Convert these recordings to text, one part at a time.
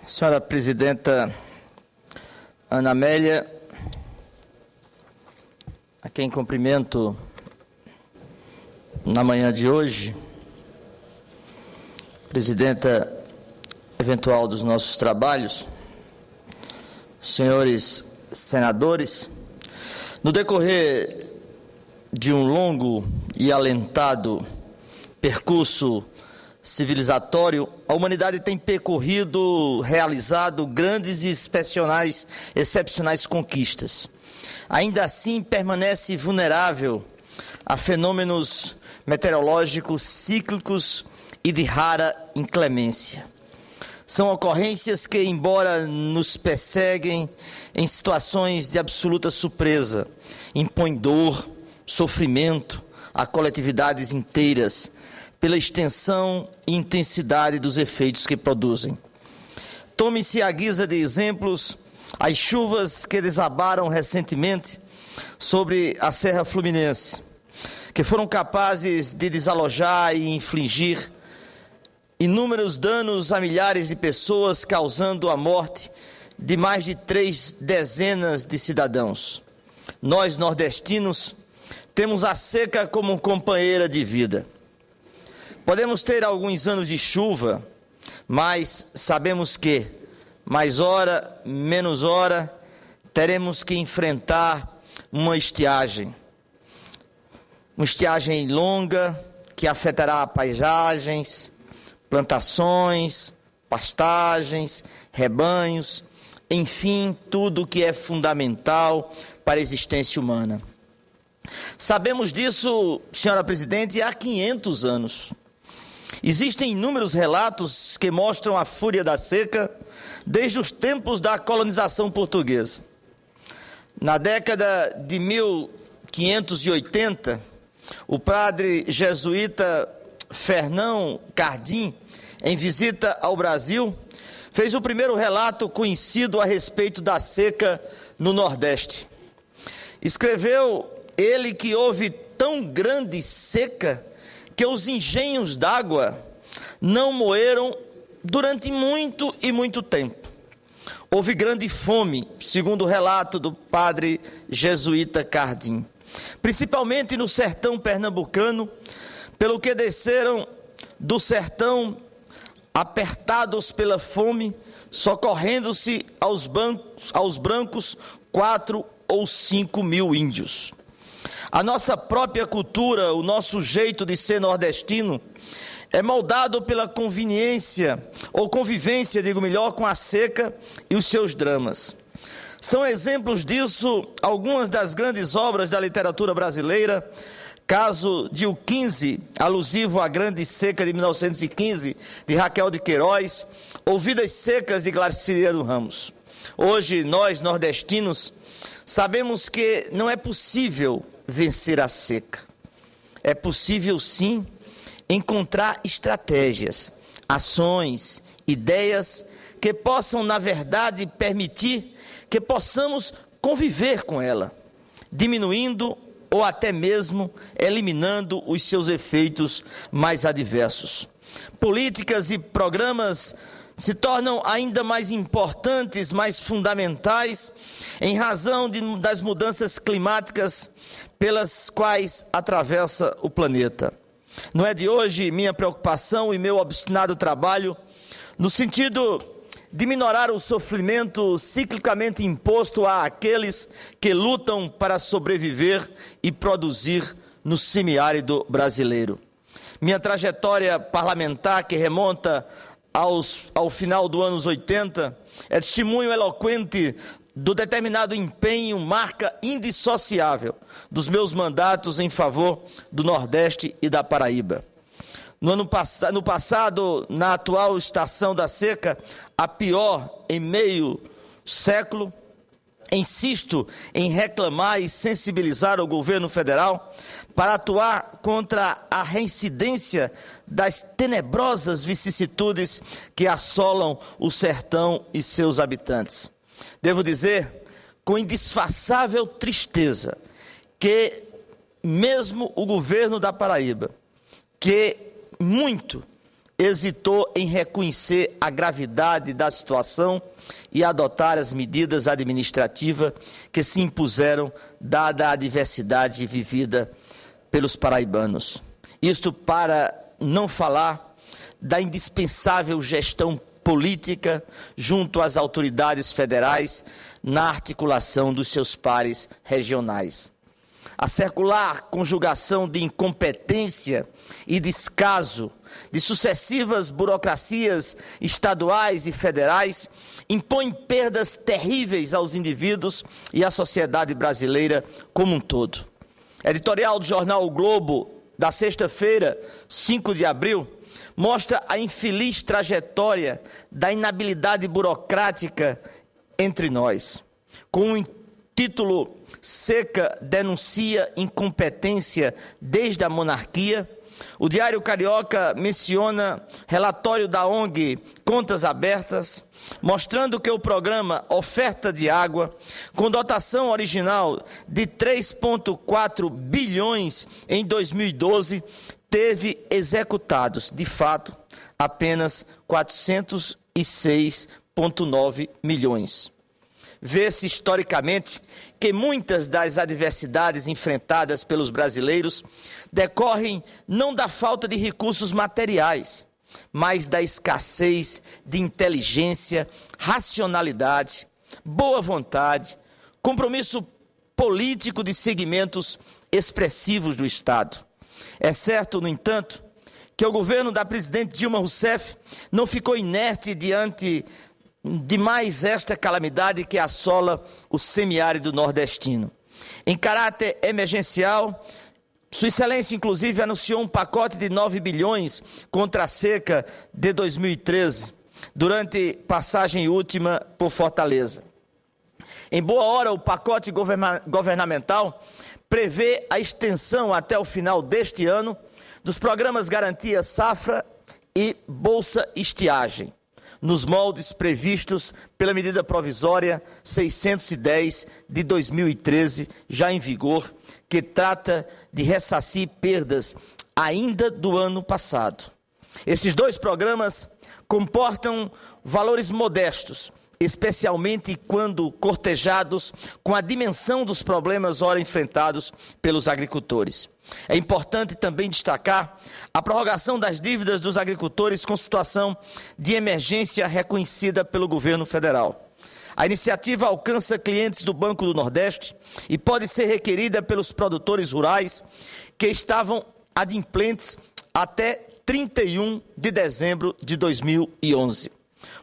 Senhora Presidenta Ana Amélia, a quem cumprimento na manhã de hoje, Presidenta eventual dos nossos trabalhos, senhores senadores, no decorrer de um longo e alentado percurso civilizatório, a humanidade tem percorrido, realizado grandes e excepcionais conquistas. Ainda assim, permanece vulnerável a fenômenos meteorológicos cíclicos e de rara inclemência. São ocorrências que, embora nos perseguem em situações de absoluta surpresa, impõem dor, sofrimento a coletividades inteiras, pela extensão e intensidade dos efeitos que produzem. Tome-se à guisa de exemplos as chuvas que desabaram recentemente sobre a Serra Fluminense, que foram capazes de desalojar e infligir inúmeros danos a milhares de pessoas, causando a morte de mais de 3 dezenas de cidadãos. Nós, nordestinos, temos a seca como companheira de vida. Podemos ter alguns anos de chuva, mas sabemos que, mais hora, menos hora, teremos que enfrentar uma estiagem. Uma estiagem longa que afetará paisagens, plantações, pastagens, rebanhos, enfim, tudo o que é fundamental para a existência humana. Sabemos disso, senhora Presidente, há 500 anos. Existem inúmeros relatos que mostram a fúria da seca desde os tempos da colonização portuguesa. Na década de 1580, o padre jesuíta Fernão Cardim, em visita ao Brasil, fez o primeiro relato conhecido a respeito da seca no Nordeste. Escreveu ele que houve tão grande seca que os engenhos d'água não moeram durante muito tempo. Houve grande fome, segundo o relato do padre jesuíta Cardim, principalmente no sertão pernambucano, pelo que desceram do sertão apertados pela fome, socorrendo-se aos brancos 4 ou 5 mil índios. A nossa própria cultura, o nosso jeito de ser nordestino, é moldado pela convivência, digo melhor, com a seca e os seus dramas. São exemplos disso algumas das grandes obras da literatura brasileira, caso de O 15, alusivo à grande seca de 1915, de Raquel de Queiroz, ou Vidas Secas, de Graciliano Ramos. Hoje, nós, nordestinos, sabemos que não é possível vencer a seca. É possível, sim, encontrar estratégias, ações, ideias que possam, na verdade, permitir que possamos conviver com ela, diminuindo ou até mesmo eliminando os seus efeitos mais adversos. Políticas e programas se tornam ainda mais importantes, mais fundamentais, em razão das mudanças climáticas pelas quais atravessa o planeta. Não é de hoje minha preocupação e meu obstinado trabalho no sentido de minorar o sofrimento ciclicamente imposto àqueles que lutam para sobreviver e produzir no semiárido brasileiro. Minha trajetória parlamentar, que remonta ao final dos anos 80, é testemunho eloquente do determinado empenho, marca indissociável dos meus mandatos em favor do Nordeste e da Paraíba. No passado, na atual estação da seca, a pior em meio século, insisto em reclamar e sensibilizar o governo federal para atuar contra a reincidência das tenebrosas vicissitudes que assolam o sertão e seus habitantes. Devo dizer, com indisfarçável tristeza, que mesmo o governo da Paraíba, que muito hesitou em reconhecer a gravidade da situação e adotar as medidas administrativas que se impuseram, dada a diversidade vivida pelos paraibanos. Isto para não falar da indispensável gestão política junto às autoridades federais na articulação dos seus pares regionais. A circular conjugação de incompetência e descaso de sucessivas burocracias estaduais e federais impõe perdas terríveis aos indivíduos e à sociedade brasileira como um todo. Editorial do jornal O Globo, da sexta-feira, 5 de abril, mostra a infeliz trajetória da inabilidade burocrática entre nós. Com o título "Seca denuncia incompetência desde a monarquia", o Diário Carioca menciona relatório da ONG Contas Abertas, mostrando que o programa Oferta de Água, com dotação original de 3,4 bilhões em 2012, teve executados, de fato, apenas 406,9 milhões. Vê-se historicamente que muitas das adversidades enfrentadas pelos brasileiros decorrem não da falta de recursos materiais, mas da escassez de inteligência, racionalidade, boa vontade, compromisso político de segmentos expressivos do Estado. É certo, no entanto, que o governo da presidente Dilma Rousseff não ficou inerte diante de mais esta calamidade que assola o semiárido nordestino. Em caráter emergencial, Sua Excelência, inclusive, anunciou um pacote de 9 bilhões contra a seca de 2013, durante passagem última por Fortaleza. Em boa hora, o pacote governamental prevê a extensão até o final deste ano dos programas Garantia Safra e Bolsa Estiagem, nos moldes previstos pela medida provisória 610 de 2013, já em vigor, que trata de ressarcir perdas ainda do ano passado. Esses dois programas comportam valores modestos, especialmente quando cortejados com a dimensão dos problemas ora enfrentados pelos agricultores. É importante também destacar a prorrogação das dívidas dos agricultores com situação de emergência reconhecida pelo governo federal. A iniciativa alcança clientes do Banco do Nordeste e pode ser requerida pelos produtores rurais que estavam adimplentes até 31 de dezembro de 2011.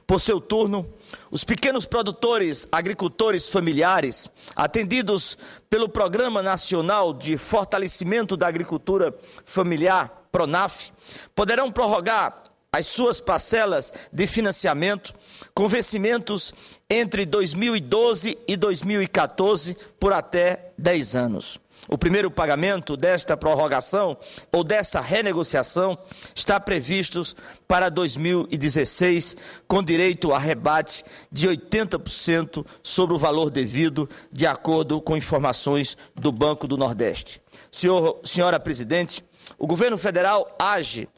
Por seu turno, os pequenos produtores agricultores familiares, atendidos pelo Programa Nacional de Fortalecimento da Agricultura Familiar, PRONAF, poderão prorrogar as suas parcelas de financiamento com vencimentos entre 2012 e 2014 por até 10 anos. O primeiro pagamento desta prorrogação ou dessa renegociação está previsto para 2016, com direito a rebate de 80% sobre o valor devido, de acordo com informações do Banco do Nordeste. Senhora Presidente, o governo federal age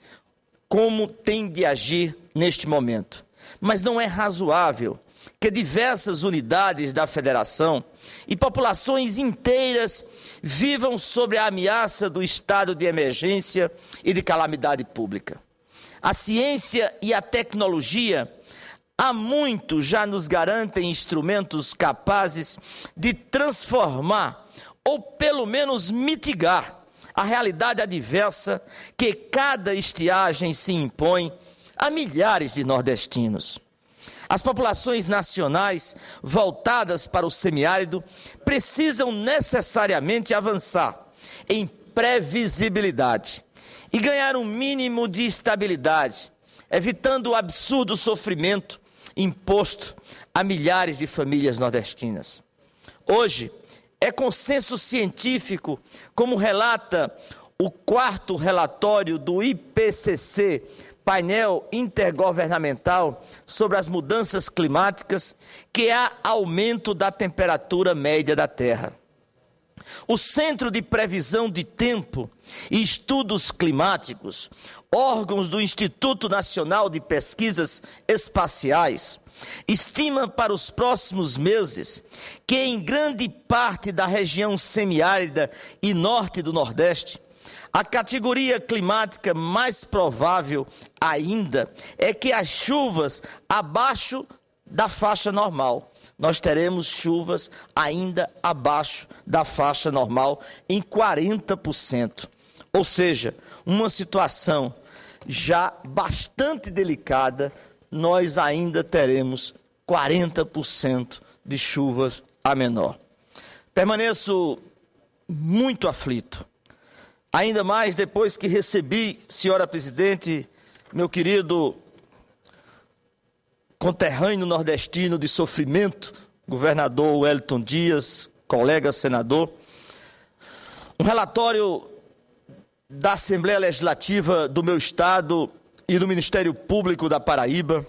como tem de agir neste momento, mas não é razoável que diversas unidades da federação e populações inteiras vivam sob a ameaça do estado de emergência e de calamidade pública. A ciência e a tecnologia há muito já nos garantem instrumentos capazes de transformar ou pelo menos mitigar a realidade adversa que cada estiagem se impõe a milhares de nordestinos. As populações nacionais voltadas para o semiárido precisam necessariamente avançar em previsibilidade e ganhar um mínimo de estabilidade, evitando o absurdo sofrimento imposto a milhares de famílias nordestinas. Hoje, é consenso científico, como relata o 4º relatório do IPCC, Painel Intergovernamental sobre as Mudanças Climáticas, que há aumento da temperatura média da Terra. O Centro de Previsão de Tempo e Estudos Climáticos, órgãos do Instituto Nacional de Pesquisas Espaciais, estima para os próximos meses que em grande parte da região semiárida e norte do Nordeste, a categoria climática mais provável ainda é que as chuvas abaixo da faixa normal. Nós teremos chuvas ainda abaixo da faixa normal em 40%. Ou seja, uma situação já bastante delicada, nós ainda teremos 40% de chuvas a menor. Permaneço muito aflito, ainda mais depois que recebi, senhora presidente, meu querido conterrâneo nordestino de sofrimento, governador Wellington Dias, colega senador, um relatório da Assembleia Legislativa do meu estado e do Ministério Público da Paraíba,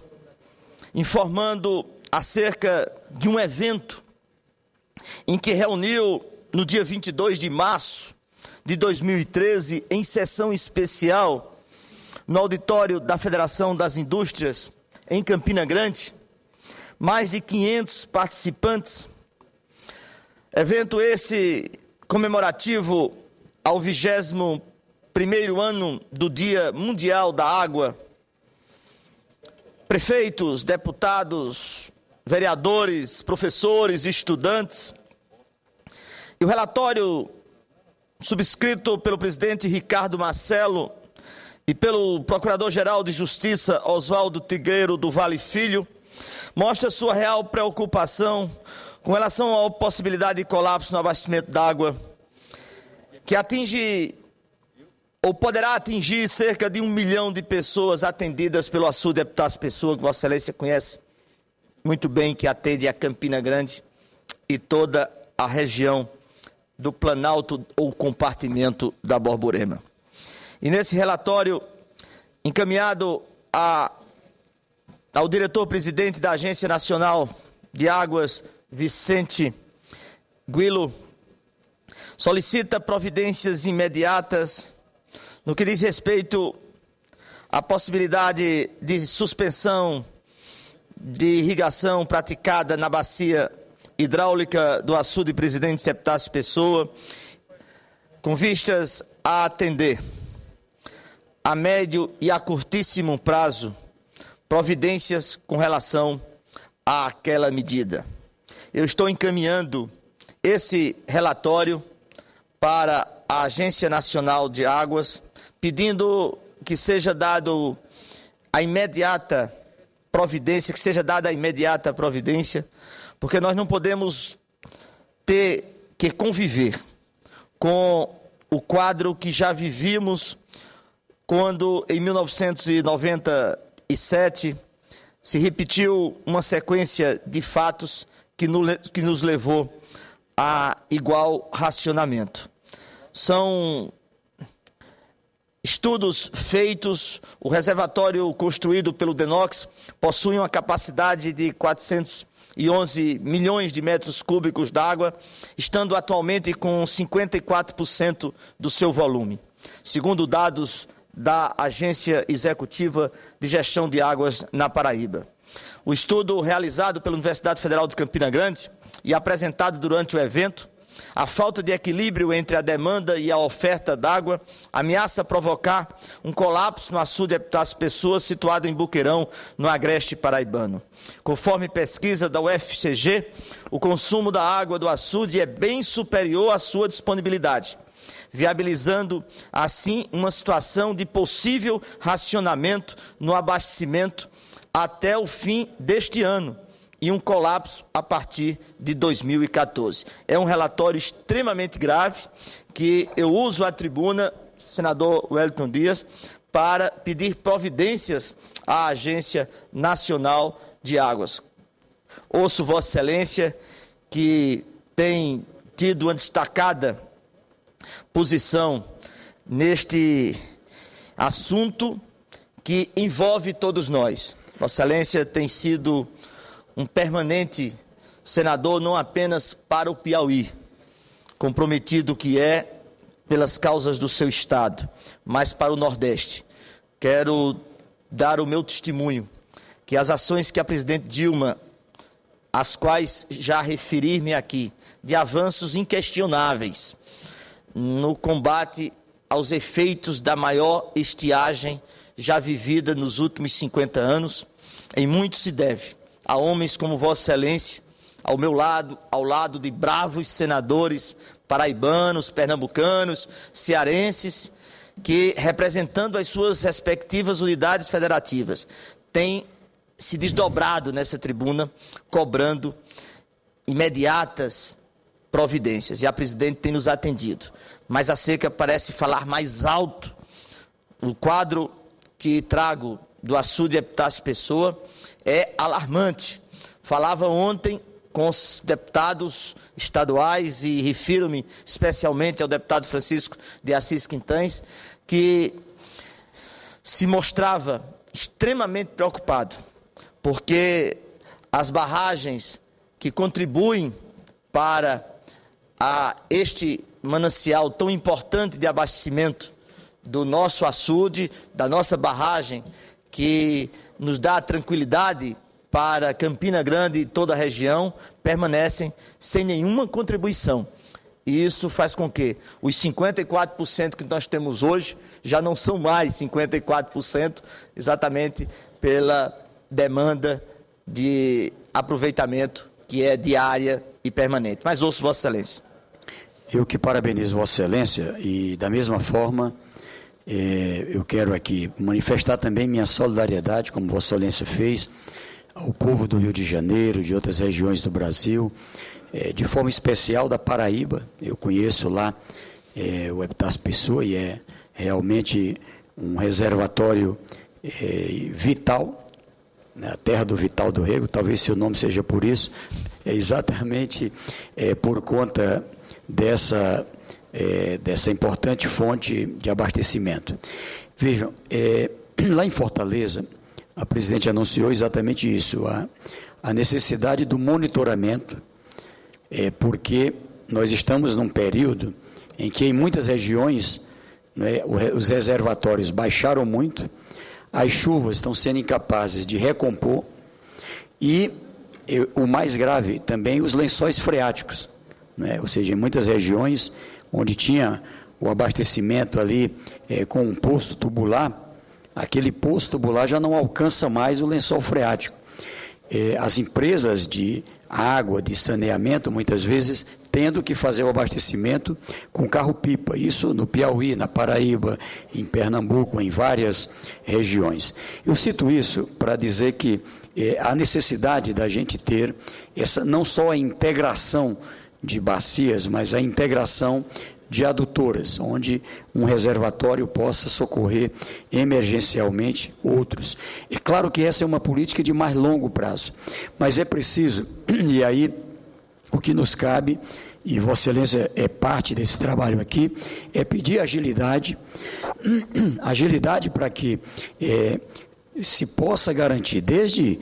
informando acerca de um evento em que reuniu no dia 22 de março de 2013, em sessão especial, no auditório da Federação das Indústrias, em Campina Grande, mais de 500 participantes. Evento esse comemorativo ao 21º ano do Dia Mundial da Água. Prefeitos, deputados, vereadores, professores, estudantes. E o relatório subscrito pelo presidente Ricardo Marcelo e pelo Procurador-Geral de Justiça Oswaldo Trigueiro do Vale Filho, mostra sua real preocupação com relação à possibilidade de colapso no abastecimento d'água, que atinge ou poderá atingir cerca de 1 milhão de pessoas atendidas pelo açude Epitácio Pessoa, que Vossa Excelência conhece muito bem, que atende a Campina Grande e toda a região do Planalto ou compartimento da Borborema. E nesse relatório, encaminhado ao diretor-presidente da Agência Nacional de Águas, Vicente Guilo, solicita providências imediatas no que diz respeito à possibilidade de suspensão de irrigação praticada na bacia hidráulica do açude Presidente Epitácio Pessoa, com vistas a atender a médio e a curtíssimo prazo providências com relação àquela medida. Eu estou encaminhando esse relatório para a Agência Nacional de Águas, pedindo que seja dado a imediata providência, porque nós não podemos ter que conviver com o quadro que já vivíamos quando, em 1997, se repetiu uma sequência de fatos que nos levou a igual racionamento. São estudos feitos, o reservatório construído pelo DENOX possui uma capacidade de 411 milhões de metros cúbicos d'água, estando atualmente com 54% do seu volume, segundo dados da Agência Executiva de Gestão de Águas na Paraíba. O estudo realizado pela Universidade Federal de Campina Grande e apresentado durante o evento, a falta de equilíbrio entre a demanda e a oferta d'água ameaça provocar um colapso no açude Epitácio Pessoa, situado em Boqueirão, no agreste paraibano. Conforme pesquisa da UFCG, o consumo da água do açude é bem superior à sua disponibilidade, viabilizando, assim, uma situação de possível racionamento no abastecimento até o fim deste ano, e um colapso a partir de 2014. É um relatório extremamente grave que eu uso a tribuna, senador Wellington Dias, para pedir providências à Agência Nacional de Águas. Ouço Vossa Excelência que tem tido uma destacada posição neste assunto que envolve todos nós. Vossa Excelência tem sido um permanente senador não apenas para o Piauí, comprometido que é pelas causas do seu estado, mas para o Nordeste. Quero dar o meu testemunho que as ações que a presidente Dilma, às quais já referi-me aqui, de avanços inquestionáveis no combate aos efeitos da maior estiagem já vivida nos últimos 50 anos, em muito se deve a homens como Vossa Excelência, ao meu lado, ao lado de bravos senadores paraibanos, pernambucanos, cearenses, que, representando as suas respectivas unidades federativas, têm se desdobrado nessa tribuna, cobrando imediatas providências. E a presidente tem nos atendido. Mas a seca parece falar mais alto. O quadro que trago do açude Epitácio Pessoa é alarmante. Falava ontem com os deputados estaduais e refiro-me especialmente ao deputado Francisco de Assis Quintães, que se mostrava extremamente preocupado, porque as barragens que contribuem para este manancial tão importante de abastecimento do nosso açude, da nossa barragem, que nos dá tranquilidade para Campina Grande e toda a região, permanecem sem nenhuma contribuição. E isso faz com que os 54% que nós temos hoje já não são mais 54%, exatamente pela demanda de aproveitamento que é diária e permanente. Mas ouço Vossa Excelência. Eu que parabenizo Vossa Excelência e, da mesma forma, eu quero aqui manifestar também minha solidariedade, como Vossa Excelência fez, ao povo do Rio de Janeiro, de outras regiões do Brasil, de forma especial da Paraíba. Eu conheço lá o Epitácio Pessoa e é realmente um reservatório vital, né, a terra do Vital do Rego, talvez seu nome seja por isso, é exatamente por conta dessa importante fonte de abastecimento. Vejam, lá em Fortaleza, a presidente anunciou exatamente isso, a necessidade do monitoramento, porque nós estamos num período em que em muitas regiões, né, os reservatórios baixaram muito, as chuvas estão sendo incapazes de recompor e, o mais grave também, os lençóis freáticos, né, ou seja, em muitas regiões onde tinha o abastecimento ali com um poço tubular, aquele poço tubular já não alcança mais o lençol freático. As empresas de água, de saneamento, muitas vezes, tendo que fazer o abastecimento com carro-pipa. Isso no Piauí, na Paraíba, em Pernambuco, em várias regiões. Eu cito isso para dizer que a necessidade da gente ter não só a integração de bacias, mas a integração de adutoras, onde um reservatório possa socorrer emergencialmente outros. É claro que essa é uma política de mais longo prazo, mas é preciso, e aí o que nos cabe, e Vossa Excelência é parte desse trabalho aqui, é pedir agilidade para que se possa garantir desde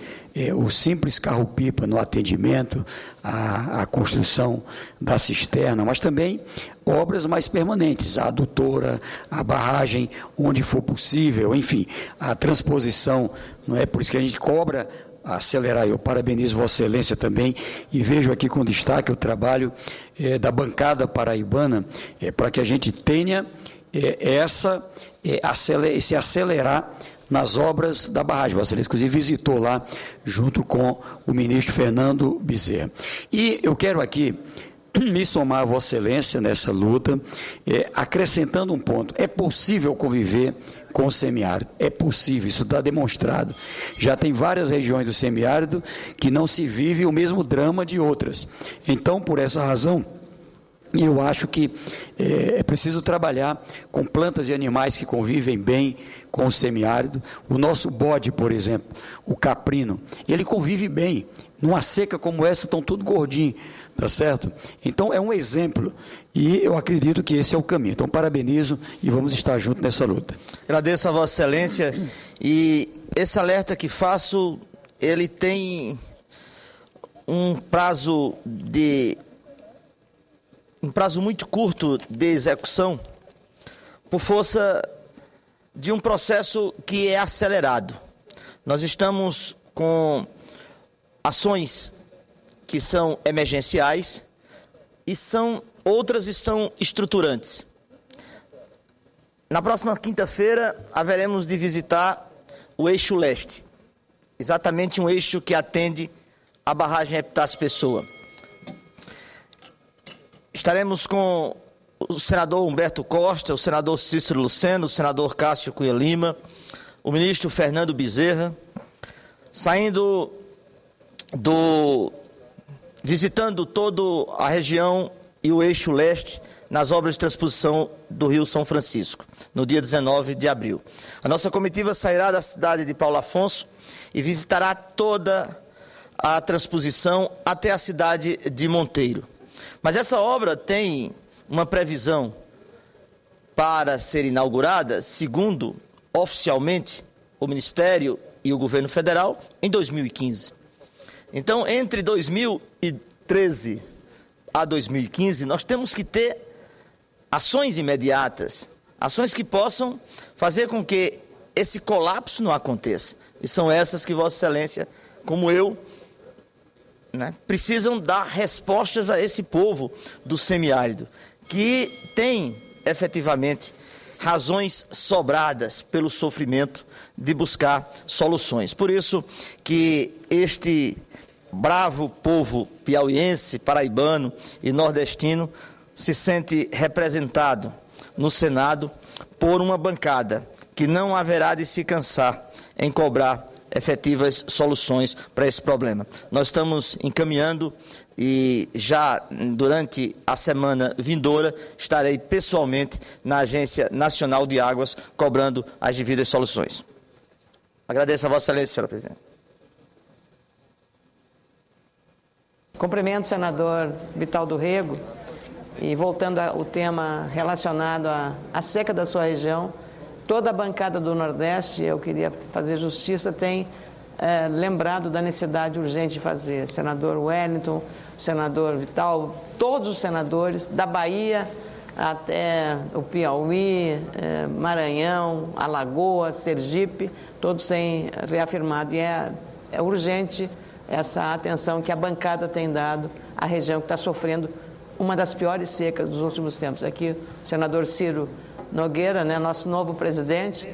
o simples carro-pipa no atendimento, a construção da cisterna, mas também obras mais permanentes, a adutora, a barragem, onde for possível, enfim, a transposição, não é? Por isso que a gente cobra acelerar. Eu parabenizo Vossa Excelência também e vejo aqui com destaque o trabalho da bancada paraibana, para que a gente tenha esse acelerar nas obras da barragem. Vossa Excelência, inclusive, visitou lá junto com o ministro Fernando Bezerra. E eu quero aqui me somar a Vossa Excelência nessa luta, acrescentando um ponto. É possível conviver com o semiárido, é possível, isso está demonstrado. Já tem várias regiões do semiárido que não se vive o mesmo drama de outras. Então, por essa razão, eu acho que é preciso trabalhar com plantas e animais que convivem bem com o semiárido. O nosso bode, por exemplo, o caprino, ele convive bem. Numa seca como essa, estão tudo gordinho, tá certo? Então, é um exemplo, e eu acredito que esse é o caminho. Então, parabenizo e vamos estar juntos nessa luta. Agradeço a Vossa Excelência, e esse alerta que faço, ele tem um prazo de um prazo muito curto de execução, por força de um processo que é acelerado. Nós estamos com ações que são emergenciais e outras são estruturantes. Na próxima quinta-feira, haveremos de visitar o eixo leste, exatamente um eixo que atende a barragem Epitácio Pessoa. Estaremos com o senador Humberto Costa, o senador Cícero Luceno, o senador Cássio Cunha Lima, o ministro Fernando Bezerra, visitando toda a região e o eixo leste nas obras de transposição do Rio São Francisco, no dia 19 de abril. A nossa comitiva sairá da cidade de Paulo Afonso e visitará toda a transposição até a cidade de Monteiro. Mas essa obra tem uma previsão para ser inaugurada, segundo oficialmente o Ministério e o Governo Federal, em 2015. Então, entre 2013 a 2015, nós temos que ter ações imediatas, ações que possam fazer com que esse colapso não aconteça. E são essas que Vossa Excelência, como eu, precisam dar respostas a esse povo do semiárido, que tem, efetivamente, razões sobradas pelo sofrimento de buscar soluções. Por isso que este bravo povo piauiense, paraibano e nordestino se sente representado no Senado por uma bancada que não haverá de se cansar em cobrar efetivas soluções para esse problema. Nós estamos encaminhando e já durante a semana vindoura estarei pessoalmente na Agência Nacional de Águas cobrando as devidas soluções. Agradeço a Vossa Excelência, senhora presidente. Cumprimento o senador Vital do Rego e voltando ao tema relacionado à seca da sua região, toda a bancada do Nordeste, eu queria fazer justiça, tem lembrado da necessidade urgente de fazer. O senador Wellington, o senador Vital, todos os senadores, da Bahia até o Piauí, Maranhão, Alagoas, Sergipe, todos têm reafirmado. E é urgente essa atenção que a bancada tem dado à região que está sofrendo uma das piores secas dos últimos tempos. Aqui o senador Ciro Nogueira, nosso novo presidente,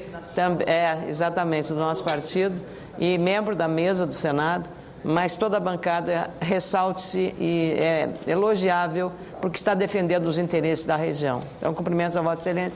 exatamente, do nosso partido, e membro da mesa do Senado, mas toda a bancada ressalte-se e é elogiável porque está defendendo os interesses da região. Então, cumprimentos a Vossa Excelência.